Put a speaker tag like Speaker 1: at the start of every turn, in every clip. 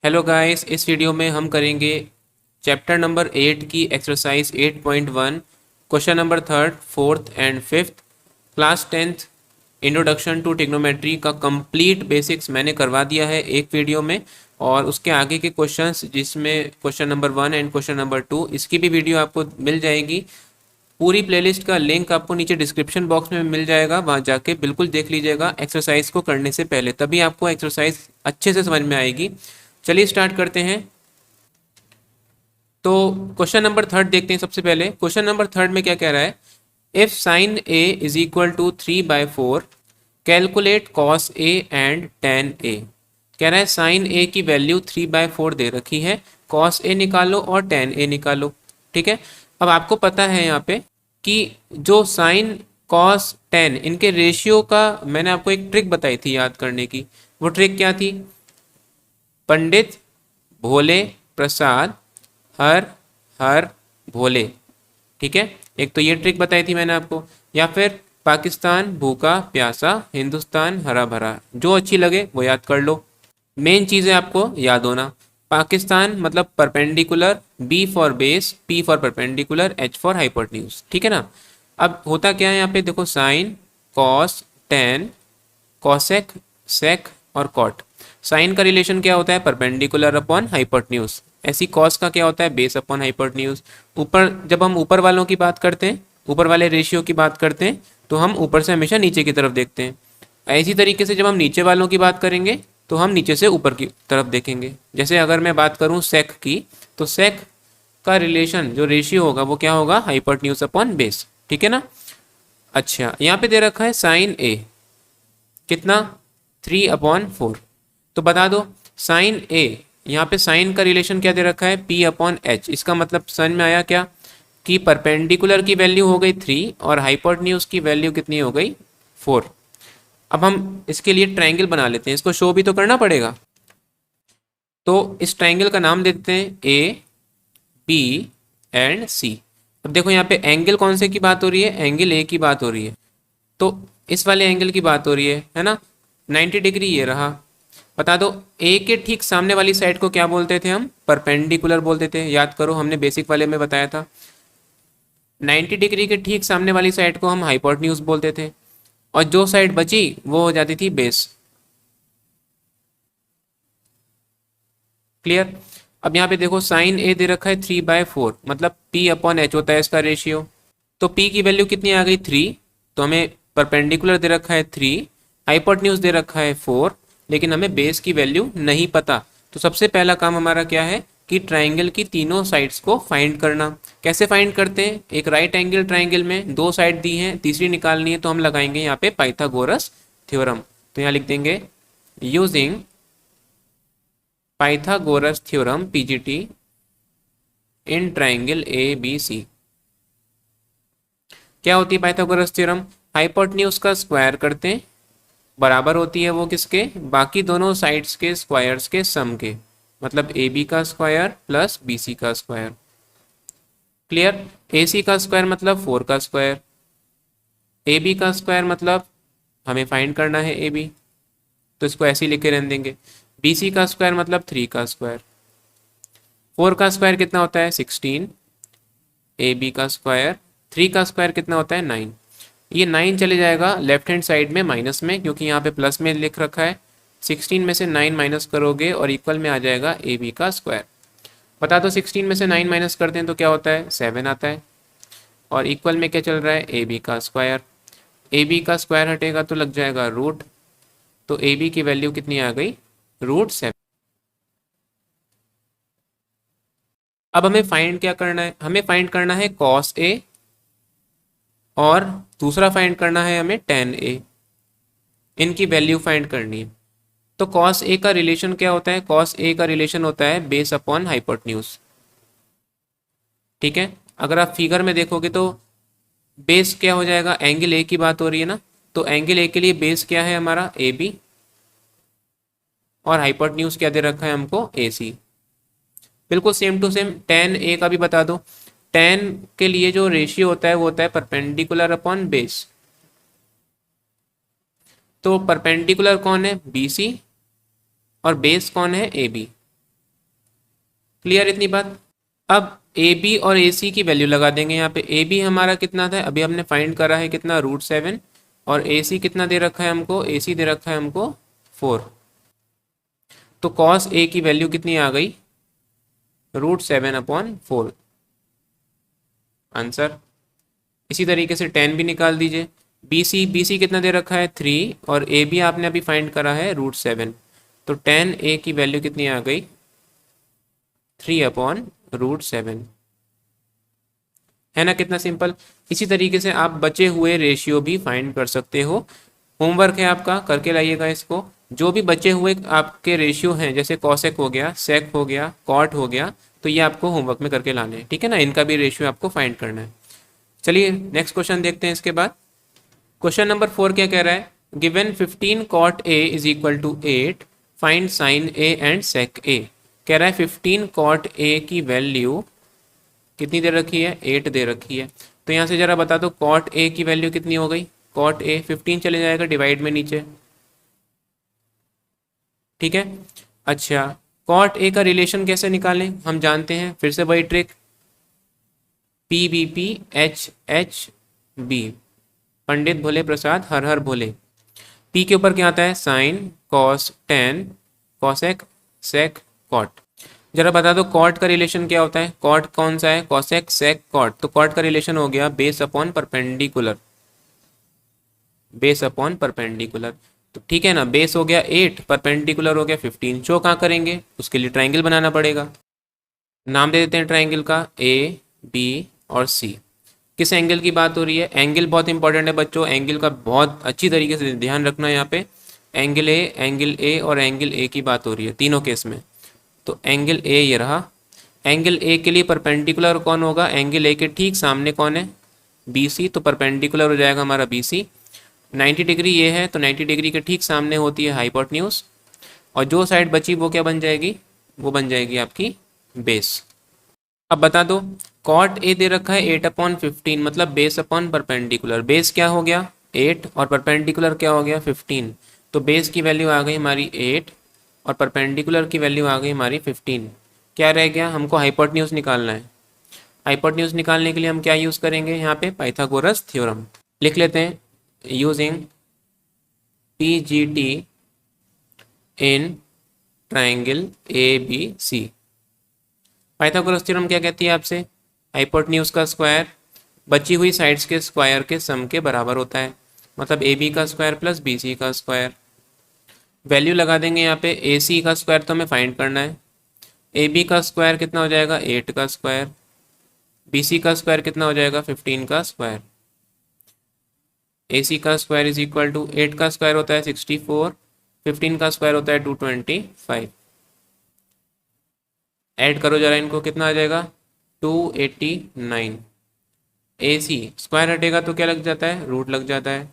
Speaker 1: Hello guys, इस video में हम करेंगे चैप्टर नंबर 8 की exercise 8.1 question number third fourth and fifth class 10th introduction to trigonometry का कंप्लीट बेसिक्स मैंने करवा दिया है एक वीडियो में। और उसके आगे के क्वेश्चंस जिसमें question number 1 and question number 2 इसकी भी वीडियो आपको मिल जाएगी। पूरी प्लेलिस्ट का लिंक आपको नीचे डिस्क्रिप्शन बॉक्स में मिल जाएगा, वहाँ जाके बिल्कुल देख लीजिएगा एक्सरसाइज को करने से पहले, तभी आपको एक्सरसाइज अच्छे से समझ में आएगी। चलिए स्टार्ट करते हैं। तो क्वेश्चन नंबर थर्ड देखते हैं। सबसे पहले क्वेश्चन नंबर थर्ड में क्या कह रहा है, if sine A is equal to 3/4 calculate cos A and tan A. कह रहा है साइन ए की वैल्यू 3/4 दे रखी है, कॉस ए निकालो और टेन ए निकालो। ठीक है, अब आपको पता है यहाँ पे कि जो साइन कॉस टेन इनके रेशियो का मैंने आपको एक ट्रिक बताई थी याद करने की। वो ट्रिक क्या थी, पंडित भोले प्रसाद हर हर भोले। ठीक है, एक तो ये ट्रिक बताई थी मैंने आपको, या फिर पाकिस्तान भूखा प्यासा हिंदुस्तान हरा भरा, जो अच्छी लगे वो याद कर लो। मेन चीज़ है आपको याद होना, पाकिस्तान मतलब perpendicular, B for base, P for perpendicular, H for hypotenuse. ठीक है ना। अब होता क्या है यहाँ पे देखो, sine cos tan cosec sec और कॉट। साइन का रिलेशन क्या होता है, परपेंडिकुलर अपॉन हाइपोटेन्यूज। ऐसी कॉस का क्या होता है, बेस अपॉन हाइपोटेन्यूज। ऊपर जब हम ऊपर वालों की बात करते हैं, ऊपर वाले रेशियो की बात करते हैं, तो हम ऊपर से हमेशा नीचे की तरफ देखते हैं। ऐसी तरीके से जब हम नीचे वालों की बात करेंगे तो हम नीचे से ऊपर की तरफ देखेंगे। जैसे अगर मैं बात करूं सेक की, तो सेक का रिलेशन जो रेशियो होगा वो क्या होगा, हाइपोटेन्यूज अपॉन बेस। ठीक है ना। अच्छा, यहाँ पे दे रखा है साइन ए कितना, 3/4। तो बता दो साइन ए, यहाँ पे साइन का रिलेशन क्या दे रखा है, P/H। इसका मतलब समझ में आया क्या, कि परपेंडिकुलर की वैल्यू हो गई 3 और हाइपोटेन्यूज की वैल्यू कितनी हो गई 4। अब हम इसके लिए ट्रायंगल बना लेते हैं, इसको शो भी तो करना पड़ेगा। तो इस ट्रायंगल का नाम दे देते हैं A B एंड C। अब देखो यहाँ पे एंगल कौन से की बात हो रही है, एंगल ए की बात हो रही है। तो इस वाले एंगल की बात हो रही है ना। 90 डिग्री ये रहा। बता दो ए के ठीक सामने वाली साइड को क्या बोलते थे हम, परपेंडिकुलर बोलते थे। याद करो हमने बेसिक वाले में बताया था। 90 डिग्री के ठीक सामने वाली साइड को हम हाइपोटेन्यूज बोलते थे, और जो साइड बची वो हो जाती थी बेस। क्लियर। अब यहाँ पे देखो साइन ए दे रखा है 3/4, मतलब P/H होता है इसका रेशियो। तो P की वैल्यू कितनी आ गई 3, तो हमें परपेंडिकुलर दे रखा है 3, हाइपोटेन्यूज दे रखा है 4, लेकिन हमें बेस की वैल्यू नहीं पता। तो सबसे पहला काम हमारा क्या है कि ट्राइंगल की तीनों साइड्स को फाइंड करना। कैसे फाइंड करते हैं, एक राइट एंगल ट्राइंगल में दो साइड दी हैं, तीसरी निकालनी है, तो हम लगाएंगे यहाँ पे पाइथागोरस थ्योरम। तो यहाँ लिख देंगे using Pythagoras theorem PGT in triangle ABC। क्या होती है पाइथागोरस थ्योरम, हाइपोटेन्यूज का स्क्वायर करते हैं, बराबर होती है वो किसके, बाकी दोनों साइड्स के स्क्वायर्स के सम के, मतलब AB का स्क्वायर प्लस BC का स्क्वायर। क्लियर। AC का स्क्वायर मतलब 4 का स्क्वायर, AB का स्क्वायर मतलब हमें फाइंड करना है AB, तो इसको ऐसे ही लिखे रहने देंगे। BC का स्क्वायर मतलब 3 का स्क्वायर, 4 का स्क्वायर कितना होता है 16, AB का स्क्वायर 3 का स्क्वायर कितना होता है 9। ये 9 चले जाएगा लेफ्ट हैंड साइड में माइनस में, क्योंकि यहाँ पे प्लस में लिख रखा है। 16 में से 9 माइनस करोगे और इक्वल में आ जाएगा AB का स्क्वायर। बता दो 16 में से 9 माइनस करते हैं तो क्या होता है 7 आता है, और इक्वल में क्या चल रहा है AB का स्क्वायर। AB का स्क्वायर हटेगा तो लग जाएगा रूट, तो AB की वैल्यू कितनी आ गई, √7। अब हमें फाइंड क्या करना है, हमें फाइंड करना है cos A, और दूसरा फाइंड करना है हमें tan A। इनकी वैल्यू फाइंड करनी है। तो cos A का रिलेशन क्या होता है, cos A का रिलेशन होता है बेस अपॉन हाइपोटेन्यूज। ठीक है, अगर आप फिगर में देखोगे तो बेस क्या हो जाएगा, एंगल ए की बात हो रही है ना, तो एंगल ए के लिए बेस क्या है हमारा AB, और हाइपोटेन्यूज क्या दे रखा है हमको AC। बिल्कुल same to same tan A का भी बता दो। tan के लिए जो रेशियो होता है वो होता है परपेंडिकुलर अपॉन बेस। तो परपेंडिकुलर कौन है BC, और बेस कौन है AB। क्लियर इतनी बात। अब ए बी और ए सी की वैल्यू लगा देंगे यहाँ पे। ए बी हमारा कितना था, अभी हमने फाइंड करा है कितना, √7, और ए सी कितना दे रखा है हमको, ए सी दे रखा है हमको 4। तो कॉस ए की वैल्यू कितनी आ गई, √7/4 आंसर। इसी तरीके से 10 भी निकाल दीजिए। बी सी कितना दे रखा है 3, और ए बी आपने अभी फाइंड करा है √7। तो 10 ए की वैल्यू कितनी आ गई, 3/√7। है ना कितना सिंपल। इसी तरीके से आप बचे हुए रेशियो भी फाइंड कर सकते हो। होमवर्क है आपका, करके लाइएगा इसको। जो भी बचे हुए आपके रेशियो हैं, जैसे कॉसेक हो गया, सेक हो गया, कॉट हो गया, तो ये आपको होमवर्क में करके लाने हैं, ठीक है ना। इनका भी रेशियो आपको फाइंड करना है। चलिए नेक्स्ट क्वेश्चन देखते हैं इसके बाद। क्वेश्चन नंबर 4 क्या कह रहा है, given 15 cot A is equal to 8, find sine A and sec A. कह रहा है 15 कॉट ए की वैल्यू कितनी दे रखी है, 8 दे रखी है। तो यहाँ से जरा बता दो कॉट ए की वैल्यू कितनी हो गई, कॉट ए 15 चले जाएगा डिवाइड में नीचे, ठीक है। अच्छा, कॉट ए का रिलेशन कैसे निकालें, हम जानते हैं, फिर से वही trick, P B P H H B, Pandit Bhole Prasad हर हर भोले। पी के ऊपर क्या आता है, sine, cos, tan, cosec, sec, cot. जरा बता दो कॉट का रिलेशन क्या होता है, कॉट कौन सा है, कॉसेक, सेक, कॉट। तो कॉट का रिलेशन हो गया base upon perpendicular, base upon perpendicular. तो ठीक है ना, बेस हो गया 8, परपेंडिकुलर हो गया 15। शो कहाँ करेंगे, उसके लिए ट्राइंगल बनाना पड़ेगा। नाम दे देते हैं ट्राइंगल का, ए बी और सी। किस एंगल की बात हो रही है, एंगल बहुत इंपॉर्टेंट है बच्चों, एंगल का बहुत अच्छी तरीके से ध्यान रखना है यहाँ पे। एंगल ए और एंगल ए की बात हो रही है तीनों केस में। तो एंगल ए ये रहा, एंगल ए के लिए परपेंडिकुलर कौन होगा, एंगल ए के ठीक सामने कौन है, बी सी। तो परपेंडिकुलर हो जाएगा हमारा बी सी। 90 डिग्री ये है, तो 90 डिग्री के ठीक सामने होती है हाइपोटेन्यूज, और जो साइड बची वो क्या बन जाएगी, वो बन जाएगी आपकी बेस। अब बता दो कॉट ए दे रखा है 8/15, मतलब बेस अपॉन परपेंडिकुलर। बेस क्या हो गया 8 और परपेंडिकुलर क्या हो गया 15। तो बेस की वैल्यू आ गई हमारी 8 और परपेंडिकुलर की वैल्यू आ गई हमारी 15। क्या रह गया, हमको हाइपोटेन्यूज निकालना है। हाइपोटेन्यूज निकालने के लिए हम क्या यूज़ करेंगे, यहाँ पे पाइथागोरस थ्योरम लिख लेते हैं। Using PGT in triangle ABC। Pythagoras theorem क्या कहती है आपसे, हाइपोटेन्यूज का स्क्वायर बची हुई साइड्स के स्क्वायर के सम के बराबर होता है, मतलब AB का स्क्वायर प्लस BC का स्क्वायर। वैल्यू लगा देंगे यहाँ पे, AC का स्क्वायर तो हमें फाइंड करना है। AB का स्क्वायर कितना हो जाएगा 8 का स्क्वायर, BC का स्क्वायर कितना हो जाएगा 15 का स्क्वायर। AC का स्क्वायर इज इक्वल टू 8 का स्क्वायर होता है 64, 15 का स्क्वायर होता है 225। ऐड करो जरा इनको, कितना आ जाएगा 289। AC स्क्वायर हटेगा तो क्या लग जाता है, रूट लग जाता है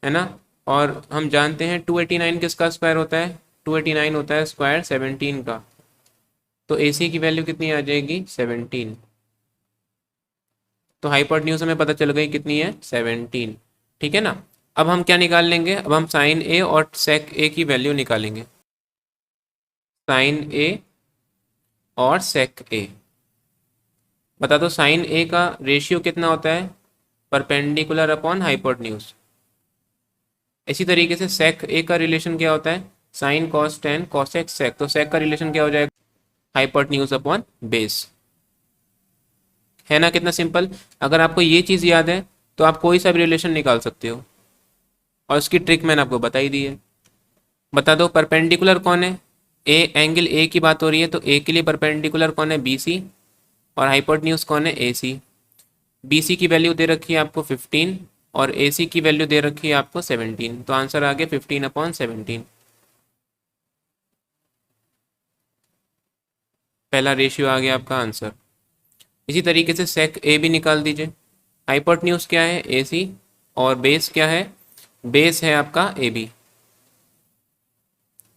Speaker 1: ना। और हम जानते हैं 289 किसका स्क्वायर होता है, 289 होता है स्क्वायर 17 का। तो AC की वैल्यू कितनी आ जाएगी 17। तो हाइपोटेन्यूज हमें पता चल गई कितनी है 17, ठीक है ना। अब हम क्या निकाल लेंगे, अब हम साइन ए और सेक ए की वैल्यू निकालेंगे। साइन ए और सेक ए, बता दो साइन ए का रेशियो कितना होता है, परपेंडिकुलर अपॉन हाइपोटेन्यूज। इसी तरीके से सेक ए का रिलेशन क्या होता है, sine cos tan cosec sec. तो सेक का रिलेशन क्या हो जाएगा, हाइपोटेन्यूज अपॉन बेस। है ना कितना सिंपल। अगर आपको ये चीज़ याद है तो आप कोई सा भी रिलेशन निकाल सकते हो, और उसकी ट्रिक मैंने आपको बताई दी है। बता दो परपेंडिकुलर कौन है, ए एंगल ए की बात हो रही है तो ए के लिए परपेंडिकुलर कौन है BC, और हाइपोटेन्यूज कौन है AC। BC की वैल्यू दे रखी है आपको 15 और AC की वैल्यू दे रखी है आपको 17। तो आंसर आ गया 15/17। पहला रेशियो आ गया आपका आंसर। इसी तरीके से सेक ए भी निकाल दीजिए। हाइपोटेन्यूज क्या है AC, और बेस क्या है, बेस है आपका AB,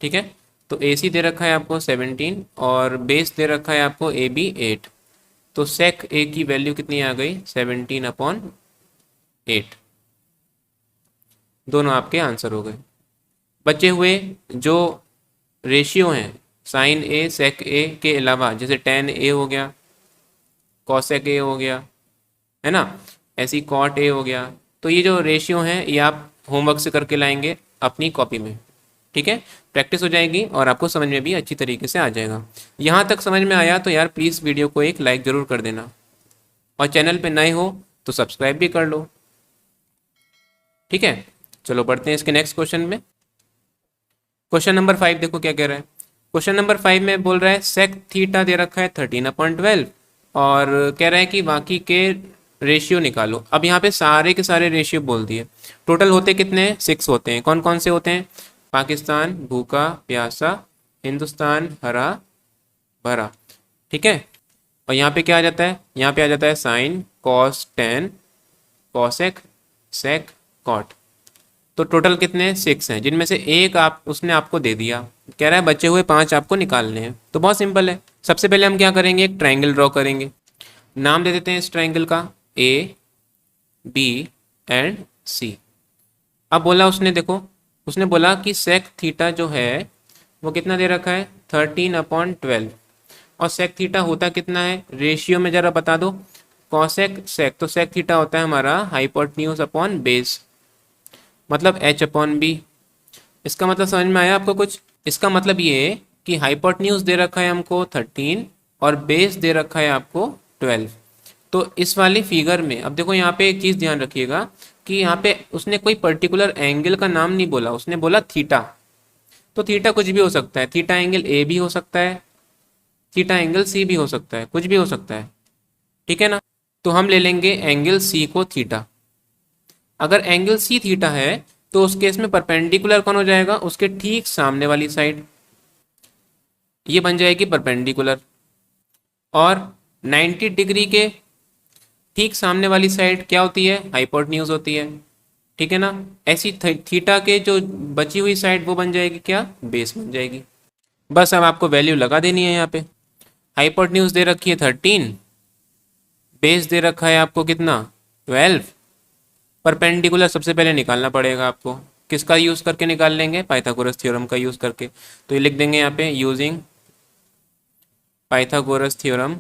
Speaker 1: ठीक है। तो AC दे रखा है आपको 17 और बेस दे रखा है आपको AB 8। तो सेक ए की वैल्यू कितनी आ गई 17/8। दोनों आपके आंसर हो गए। बचे हुए जो रेशियो हैं साइन ए सेक ए के अलावा, जैसे टेन ए हो गया, कॉसेक ए हो गया, है ना, ऐसी कॉट ए हो गया। तो ये जो रेशियो हैं ये आप होमवर्क से करके लाएंगे अपनी कॉपी में, ठीक है। प्रैक्टिस हो जाएगी और आपको समझ में भी अच्छी तरीके से आ जाएगा। यहाँ तक समझ में आया तो यार प्लीज़ वीडियो को एक लाइक ज़रूर कर देना, और चैनल पे नए हो तो सब्सक्राइब भी कर लो, ठीक है। चलो बढ़ते हैं इसके नेक्स्ट क्वेश्चन में। क्वेश्चन नंबर 5 देखो क्या कह रहा है। क्वेश्चन नंबर 5 में बोल रहा है सेक थीटा दे रखा है 13/12, और कह रहा है कि बाकी के रेशियो निकालो। अब यहाँ पे सारे के सारे रेशियो बोल दिए। टोटल होते कितने हैं? 6 होते हैं। कौन कौन से होते हैं? पाकिस्तान भूखा प्यासा, हिंदुस्तान हरा भरा, ठीक है। और यहाँ पे क्या आ जाता है? यहाँ पे आ जाता है sine cos tan cosec sec cot. तो टोटल कितने? 6 हैं, जिनमें से एक आप उसने आपको दे दिया। कह रहा है बचे हुए 5 आपको निकालने हैं। तो बहुत सिंपल है। सबसे पहले हम क्या करेंगे? एक ट्राइंगल ड्रॉ करेंगे। नाम दे देते हैं इस ट्राइंगल का ए बी एंड सी। अब बोला उसने, देखो उसने बोला कि सेक थीटा जो है वो कितना दे रखा है? 13/12। और सेक थीटा होता कितना है? रेशियो में जरा बता दो। कॉसेक सेक, तो सेक थीटा होता है हमारा हाइपोटेन्यूज अपॉन बेस, मतलब h/b। इसका मतलब समझ में आया आपको कुछ? इसका मतलब ये है कि हाइपोटेन्यूज दे रखा है हमको 13 और बेस दे रखा है आपको 12। तो इस वाली फिगर में अब देखो, यहाँ पे एक चीज़ ध्यान रखिएगा कि यहाँ पे उसने कोई पर्टिकुलर एंगल का नाम नहीं बोला, उसने बोला थीटा। तो थीटा कुछ भी हो सकता है। थीटा एंगल ए भी हो सकता है, थीटा एंगल सी भी हो सकता है, कुछ भी हो सकता है, ठीक है ना। तो हम ले लेंगे एंगल सी को थीटा। अगर एंगल सी थीटा है तो उस केस में परपेंडिकुलर कौन हो जाएगा? उसके ठीक सामने वाली साइड, ये बन जाएगी परपेंडिकुलर। और 90 डिग्री के ठीक सामने वाली साइड क्या होती है? हाइपोटेन्यूज होती है, ठीक है ना। ऐसी थीटा के जो बची हुई साइड वो बन जाएगी क्या? बेस बन जाएगी। बस अब आपको वैल्यू लगा देनी है। यहाँ पे हाइपोटेन्यूज दे रखी है 13, बेस दे रखा है आपको कितना? 12। परपेंडिकुलर सबसे पहले निकालना पड़ेगा आपको। किसका यूज़ करके निकाल लेंगे? पाइथागोरस थ्योरम का यूज़ करके। तो ये लिख देंगे यहाँ पे, using Pythagoras theorem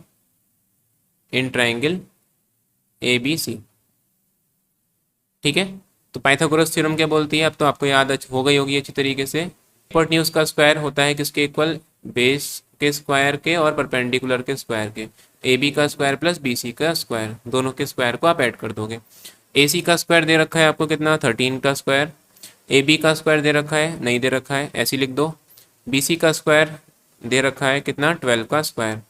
Speaker 1: in triangle A B C, ठीक है। तो पाइथागोरस थ्योरम क्या बोलती है? अब तो आपको याद हो गई होगी अच्छी तरीके से। हाइपोटेन्यूज का स्क्वायर होता है किसके इक्वल? बेस के स्क्वायर के और परपेंडिकुलर के स्क्वायर के। ए बी का स्क्वायर प्लस बी सी का स्क्वायर, दोनों के स्क्वायर को आप ऐड कर दोगे। ए सी का स्क्वायर दे रखा है आपको कितना? 13 का स्क्वायर। ए बी का स्क्वायर दे रखा है? नहीं दे रखा है, ऐसे लिख दो। बी सी का स्क्वायर दे रखा है कितना? 12 का स्क्वायर।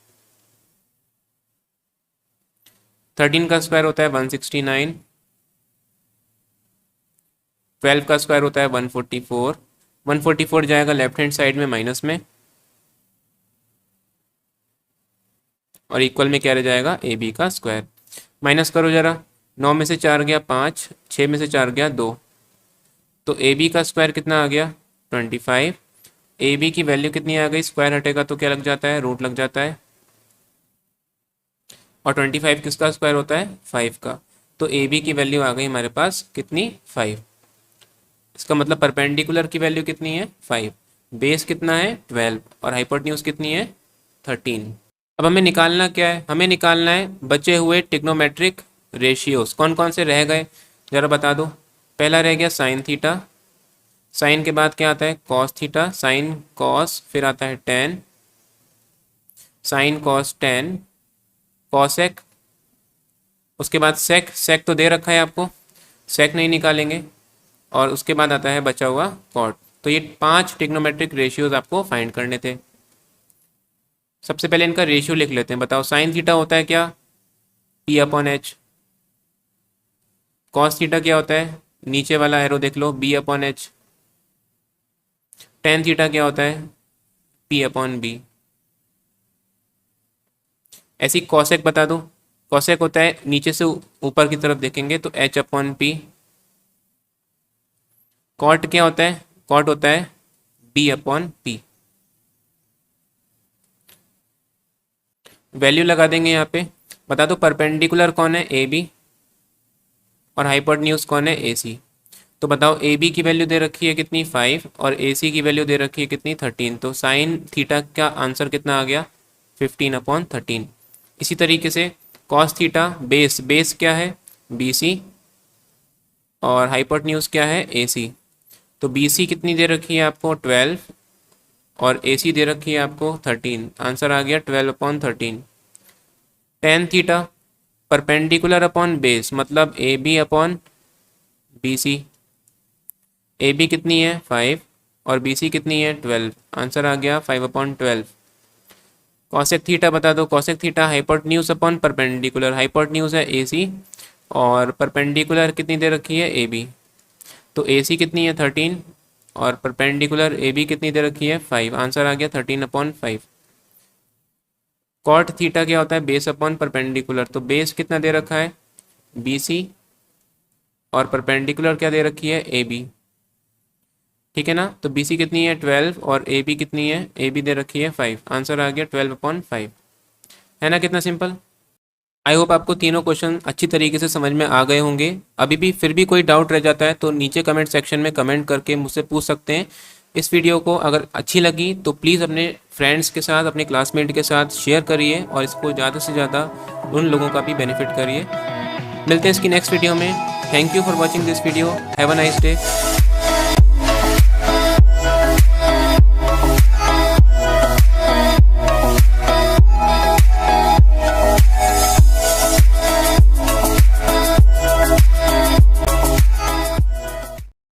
Speaker 1: 13 का स्क्वायर होता है 169, 12 का स्क्वायर होता है 144। 144 जाएगा लेफ्ट हैंड साइड में माइनस में, और इक्वल में क्या रह जाएगा? ए बी का स्क्वायर। माइनस करो जरा, 9 में से 4 गया 5, 6 में से 4 गया 2। तो ए बी का स्क्वायर कितना आ गया? 25। ए बी की वैल्यू कितनी आ गई? स्क्वायर हटेगा तो क्या लग जाता है? रूट लग जाता है। और 25 किसका स्क्वायर होता है? 5 का। तो ए बी की वैल्यू आ गई हमारे पास कितनी? 5। इसका मतलब परपेंडिकुलर की वैल्यू कितनी है? 5। बेस कितना है? 12। और हाइपोटेन्यूज कितनी है? 13। अब हमें निकालना क्या है? हमें निकालना है बचे हुए ट्रिग्नोमेट्रिक रेशियोज। कौन कौन से रह गए जरा बता दो। पहला रह गया साइन थीटा, साइन के बाद क्या आता है? कॉस थीटा, साइन कॉस, फिर आता है ten, sign cos tan, cosec, उसके बाद सेक। सेक तो दे रखा है आपको, सेक नहीं निकालेंगे। और उसके बाद आता है बचा हुआ कॉट। तो ये 5 ट्रिग्नोमेट्रिक रेशियोज आपको फाइंड करने थे। सबसे पहले इनका रेशियो लिख लेते हैं। बताओ, साइन थीटा होता है क्या? P/H। कॉस थीटा क्या होता है? नीचे वाला एरो देख लो, B/H। टेन थीटा क्या होता है? P/B। ऐसी कॉसेक बता दो। कॉसेक होता है नीचे से ऊपर की तरफ देखेंगे तो H/P। कॉट क्या होता है? कॉट होता है B/P। वैल्यू लगा देंगे यहाँ पे। बता दो परपेंडिकुलर कौन है? AB। और हाइपोटेन्यूज कौन है? AC। तो बताओ ए बी की वैल्यू दे रखी है कितनी 5 और ए सी की वैल्यू दे रखी है कितनी 13, तो साइन थीटा का आंसर कितना आ गया 15/13। इसी तरीके से कॉस थीटा बेस क्या है बी सी और हाइपोटेन्यूज क्या है ए सी। तो बी सी कितनी दे रखी है आपको 12 और ए सी दे रखी है आपको 13, आंसर आ गया 12/13। Tan theta perpendicular upon base मतलब A B upon B C. A B कितनी है 5 और बी सी कितनी है 12, आंसर आ गया 5/12। कॉसेक थीटा बता दो, cosec theta hypotenuse upon perpendicular, hypotenuse है ए सी और परपेंडिकुलर कितनी दे रखी है ए बी। तो ए सी कितनी है 13 और परपेंडिकुलर ए बी कितनी दे रखी है 5, आंसर आ गया 13/5। कॉट थीटा क्या होता है बेस अपॉन परपेंडिकुलर, तो बेस कितना दे रखा है बी सी और परपेंडिकुलर क्या दे रखी है ए बी, ठीक है ना। तो बी सी कितनी है 12 और ए बी कितनी है ए बी दे रखी है 5, आंसर आ गया 12/5, है ना कितना सिंपल। आई होप आपको तीनों क्वेश्चन अच्छी तरीके से समझ में आ गए होंगे। अभी भी फिर भी कोई डाउट रह जाता है तो नीचे कमेंट सेक्शन में कमेंट करके मुझसे पूछ सकते हैं। इस वीडियो को अगर अच्छी लगी तो प्लीज़ अपने फ्रेंड्स के साथ अपने क्लासमेट के साथ शेयर करिए और इसको ज़्यादा से ज़्यादा उन लोगों का भी बेनिफिट करिए। मिलते हैं इसकी नेक्स्ट वीडियो में। Thank you for watching this video. Have a nice day.